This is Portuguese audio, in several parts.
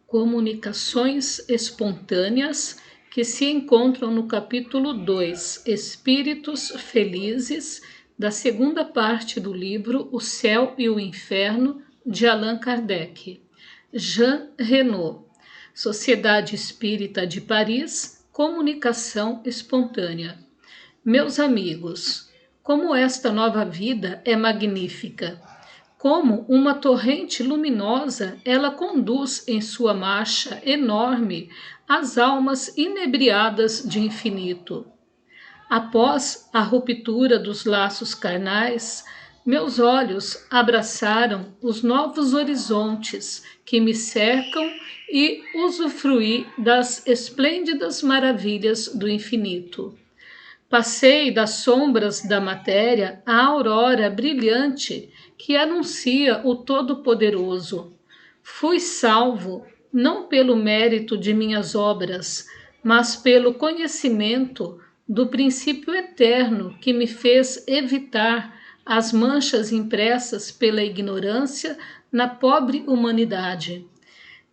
Comunicações espontâneas que se encontram no capítulo 2, Espíritos Felizes, da segunda parte do livro O Céu e o Inferno, de Allan Kardec. Jean Renaud, Sociedade Espírita de Paris, Comunicação Espontânea. Meus amigos, como esta nova vida é magnífica! Como uma torrente luminosa, ela conduz em sua marcha enorme as almas inebriadas de infinito. Após a ruptura dos laços carnais, meus olhos abraçaram os novos horizontes que me cercam e usufruí das esplêndidas maravilhas do infinito. Passei das sombras da matéria à aurora brilhante que anuncia o Todo-Poderoso. Fui salvo não pelo mérito de minhas obras, mas pelo conhecimento do princípio eterno que me fez evitar as manchas impressas pela ignorância na pobre humanidade.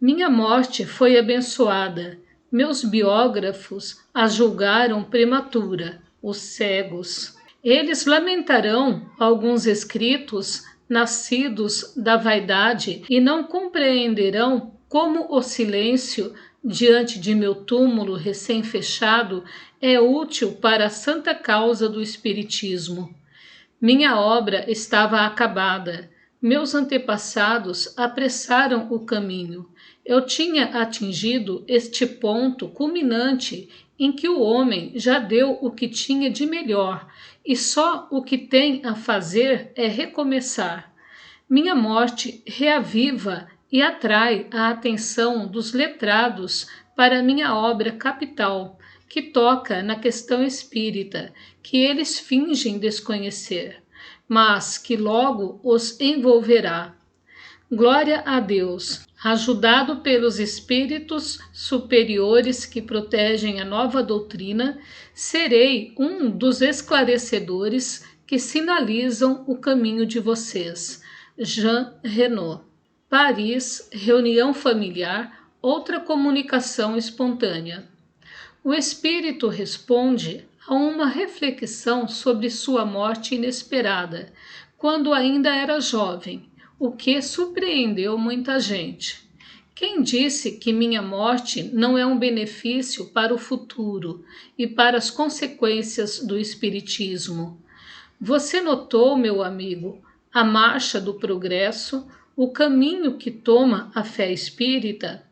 Minha morte foi abençoada. Meus biógrafos a julgaram prematura, os cegos. Eles lamentarão alguns escritos nascidos da vaidade e não compreenderão como o silêncio diante de meu túmulo recém-fechado é útil para a santa causa do Espiritismo. Minha obra estava acabada. Meus antepassados apressaram o caminho. Eu tinha atingido este ponto culminante em que o homem já deu o que tinha de melhor e só o que tem a fazer é recomeçar. Minha morte reaviva e atrai a atenção dos letrados para minha obra capital, que toca na questão espírita, que eles fingem desconhecer, mas que logo os envolverá. Glória a Deus! Ajudado pelos espíritos superiores que protegem a nova doutrina, serei um dos esclarecedores que sinalizam o caminho de vocês. Jean Renaud. Paris, reunião familiar, outra comunicação espontânea. O espírito responde a uma reflexão sobre sua morte inesperada, quando ainda era jovem, o que surpreendeu muita gente. Quem disse que minha morte não é um benefício para o futuro e para as consequências do espiritismo? Você notou, meu amigo, a marcha do progresso, o caminho que toma a fé espírita?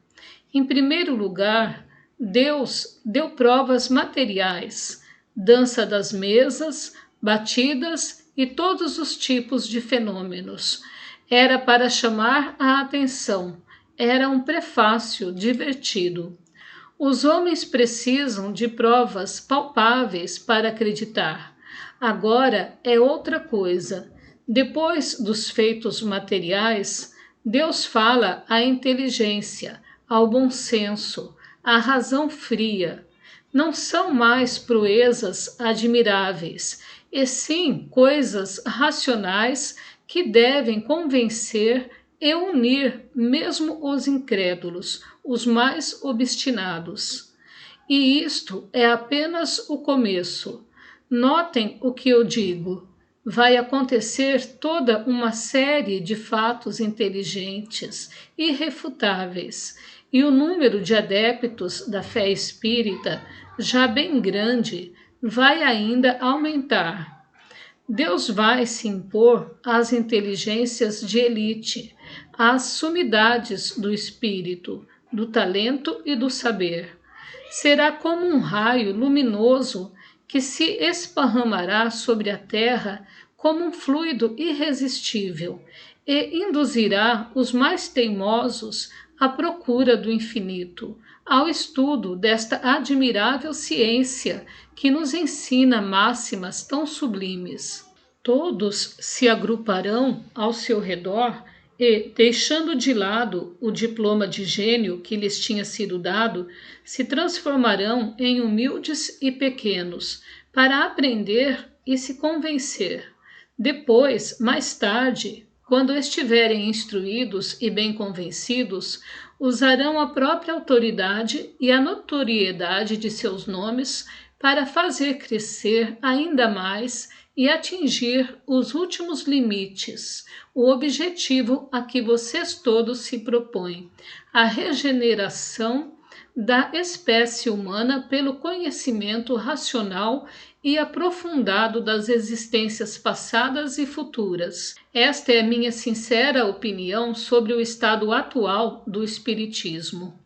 Em primeiro lugar, Deus deu provas materiais, dança das mesas, batidas e todos os tipos de fenômenos. Era para chamar a atenção, era um prefácio divertido. Os homens precisam de provas palpáveis para acreditar. Agora é outra coisa. Depois dos feitos materiais, Deus fala à inteligência, ao bom senso, à razão fria. Não são mais proezas admiráveis, e sim coisas racionais que devem convencer e unir mesmo os incrédulos, os mais obstinados. E isto é apenas o começo. Notem o que eu digo. Vai acontecer toda uma série de fatos inteligentes, irrefutáveis, e o número de adeptos da fé espírita, já bem grande, vai ainda aumentar. Deus vai se impor às inteligências de elite, às sumidades do espírito, do talento e do saber. Será como um raio luminoso que se esparramará sobre a terra como um fluido irresistível e induzirá os mais teimosos à procura do infinito, ao estudo desta admirável ciência que nos ensina máximas tão sublimes. Todos se agruparão ao seu redor e, deixando de lado o diploma de gênio que lhes tinha sido dado, se transformarão em humildes e pequenos para aprender e se convencer. Depois, mais tarde, quando estiverem instruídos e bem convencidos, Usarão a própria autoridade e a notoriedade de seus nomes para fazer crescer ainda mais e atingir os últimos limites, o objetivo a que vocês todos se propõem, a regeneração da espécie humana pelo conhecimento racional e aprofundado das existências passadas e futuras. Esta é a minha sincera opinião sobre o estado atual do Espiritismo.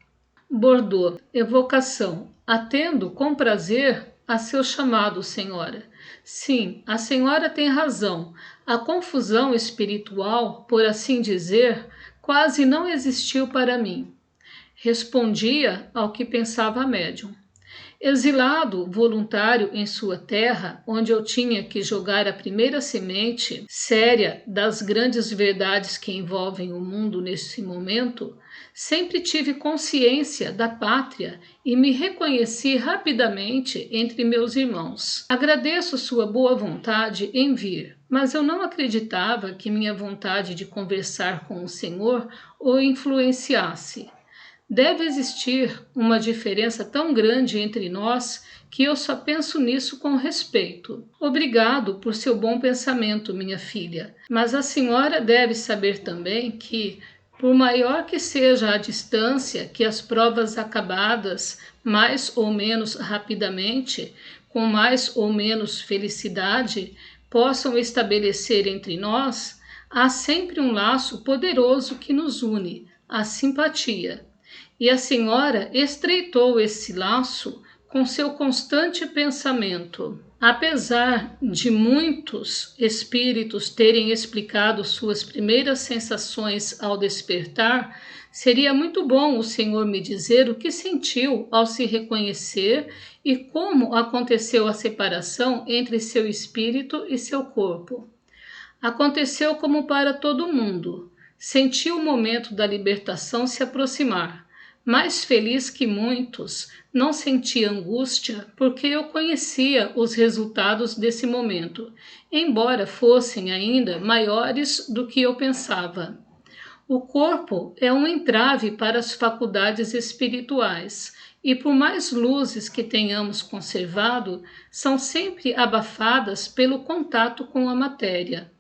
Bordeaux, evocação. Atendo com prazer a seu chamado, senhora. Sim, a senhora tem razão. A confusão espiritual, por assim dizer, quase não existiu para mim. Respondia ao que pensava a médium. Exilado voluntário em sua terra, onde eu tinha que jogar a primeira semente séria das grandes verdades que envolvem o mundo nesse momento, sempre tive consciência da pátria e me reconheci rapidamente entre meus irmãos. Agradeço sua boa vontade em vir, mas eu não acreditava que minha vontade de conversar com o Senhor o influenciasse. Deve existir uma diferença tão grande entre nós que eu só penso nisso com respeito. Obrigado por seu bom pensamento, minha filha, mas a senhora deve saber também que, por maior que seja a distância que as provas acabadas, mais ou menos rapidamente, com mais ou menos felicidade, possam estabelecer entre nós, há sempre um laço poderoso que nos une, a simpatia. E a senhora estreitou esse laço com seu constante pensamento. Apesar de muitos espíritos terem explicado suas primeiras sensações ao despertar, seria muito bom o senhor me dizer o que sentiu ao se reconhecer e como aconteceu a separação entre seu espírito e seu corpo. Aconteceu como para todo mundo. Senti o momento da libertação se aproximar. Mais feliz que muitos, não senti angústia porque eu conhecia os resultados desse momento, embora fossem ainda maiores do que eu pensava. O corpo é um entrave para as faculdades espirituais e, por mais luzes que tenhamos conservado, são sempre abafadas pelo contato com a matéria.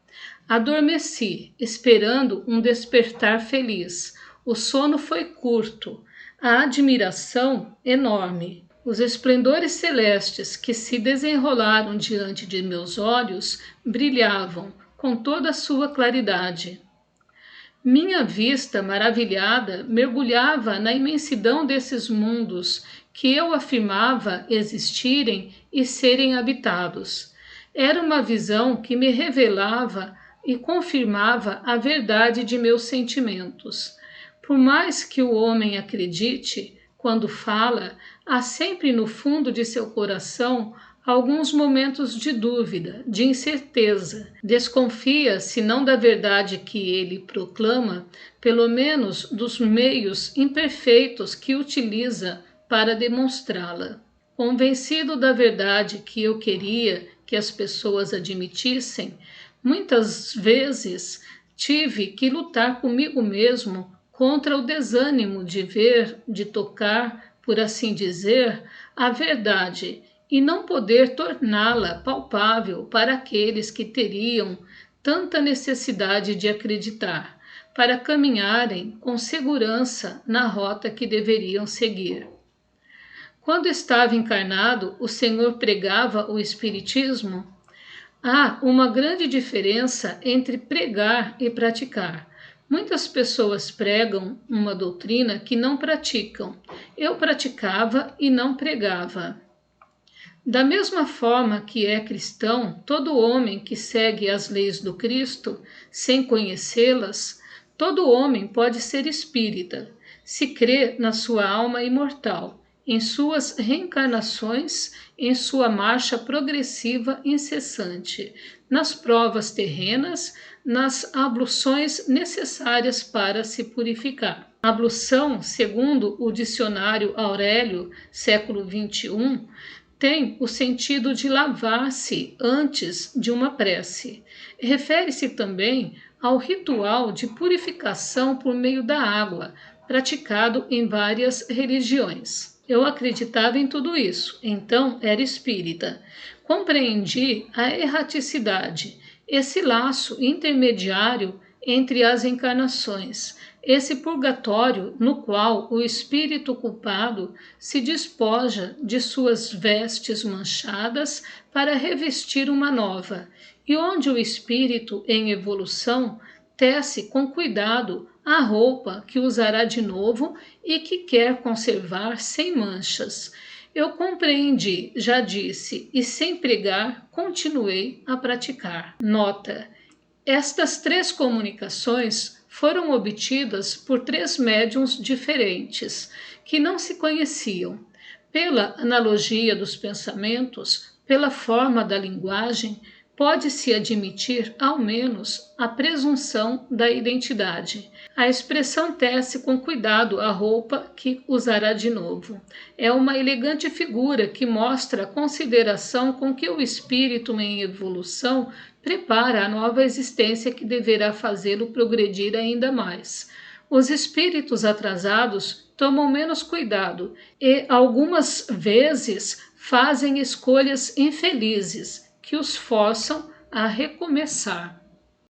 Adormeci, esperando um despertar feliz. O sono foi curto. A admiração enorme. Os esplendores celestes que se desenrolaram diante de meus olhos brilhavam com toda a sua claridade. Minha vista maravilhada mergulhava na imensidão desses mundos que eu afirmava existirem e serem habitados. Era uma visão que me revelava e confirmava a verdade de meus sentimentos. Por mais que o homem acredite, quando fala, há sempre no fundo de seu coração alguns momentos de dúvida, de incerteza. Desconfia, se não da verdade que ele proclama, pelo menos dos meios imperfeitos que utiliza para demonstrá-la. Convencido da verdade que eu queria que as pessoas admitissem, muitas vezes tive que lutar comigo mesmo contra o desânimo de ver, de tocar, por assim dizer, a verdade e não poder torná-la palpável para aqueles que teriam tanta necessidade de acreditar, para caminharem com segurança na rota que deveriam seguir. Quando estava encarnado, o Senhor pregava o Espiritismo? Há uma grande diferença entre pregar e praticar. Muitas pessoas pregam uma doutrina que não praticam. Eu praticava e não pregava. Da mesma forma que é cristão, todo homem que segue as leis do Cristo, sem conhecê-las, todo homem pode ser espírita, se crê na sua alma imortal, em suas reencarnações, em sua marcha progressiva incessante, nas provas terrenas, nas abluções necessárias para se purificar. Ablução, segundo o dicionário Aurélio, século XXI, tem o sentido de lavar-se antes de uma prece. Refere-se também ao ritual de purificação por meio da água, praticado em várias religiões. Eu acreditava em tudo isso, então era espírita. Compreendi a erraticidade, esse laço intermediário entre as encarnações, esse purgatório no qual o espírito culpado se despoja de suas vestes manchadas para revestir uma nova, e onde o espírito em evolução tece com cuidado a roupa que usará de novo e que quer conservar sem manchas. Eu compreendi, já disse, e sem pregar, continuei a praticar. Nota: estas 3 comunicações foram obtidas por 3 médiuns diferentes, que não se conheciam. Pela analogia dos pensamentos, pela forma da linguagem, pode-se admitir, ao menos, a presunção da identidade. A expressão tece com cuidado a roupa que usará de novo. É uma elegante figura que mostra a consideração com que o espírito em evolução prepara a nova existência que deverá fazê-lo progredir ainda mais. Os espíritos atrasados tomam menos cuidado e, algumas vezes, fazem escolhas infelizes que os forçam a recomeçar.